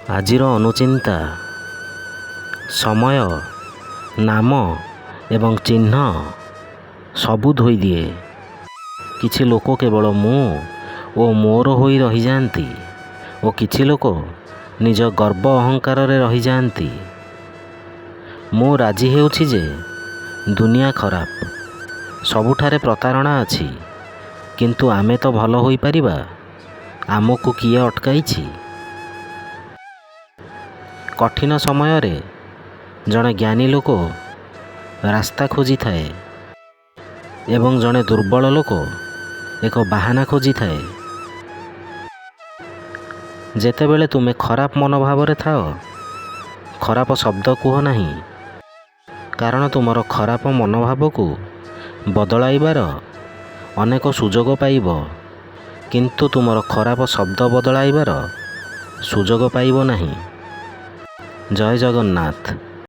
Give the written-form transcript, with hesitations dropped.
ଆଜିର ଅନୁଚିନ୍ତା ସମୟ, ନାମ ଏବଂ ଚିହ୍ନ ସବୁ ଧୋଇଦିଏ। କିଛି ଲୋକ କେବଳ ମୁଁ ଓ ମୋର ହୋଇ ରହିଯାଆନ୍ତି ଓ କିଛି ଲୋକ ନିଜ ଗର୍ବ ଅହଙ୍କାରରେ ରହିଯାଆନ୍ତି। ମୁଁ ରାଜି ହେଉଛି ଯେ ଦୁନିଆ ଖରାପ, ସବୁଠାରେ ପ୍ରତାରଣା ଅଛି, କିନ୍ତୁ ଆମେ ତ ଭଲ ହୋଇପାରିବା। ଆମକୁ କିଏ ଅଟକାଇଛି? କଠିନ ସମୟରେ ଜଣେ ଜ୍ଞାନୀ ଲୋକ ରାସ୍ତା ଖୋଜିଥାଏ ଏବଂ ଜଣେ ଦୁର୍ବଳ ଲୋକ ଏକ ବାହାନା ଖୋଜିଥାଏ। ଯେତେବେଳେ ତୁମେ ଖରାପ ମନୋଭାବରେ ଥାଅ, ଖରାପ ଶବ୍ଦ କୁହ ନାହିଁ, କାରଣ ତୁମର ଖରାପ ମନୋଭାବକୁ ବଦଳାଇବାର ଅନେକ ସୁଯୋଗ ପାଇବ, କିନ୍ତୁ ତୁମର ଖରାପ ଶବ୍ଦ ବଦଳାଇବାର ସୁଯୋଗ ପାଇବ ନାହିଁ। ଜୟ ଜଗନ୍ନାଥ।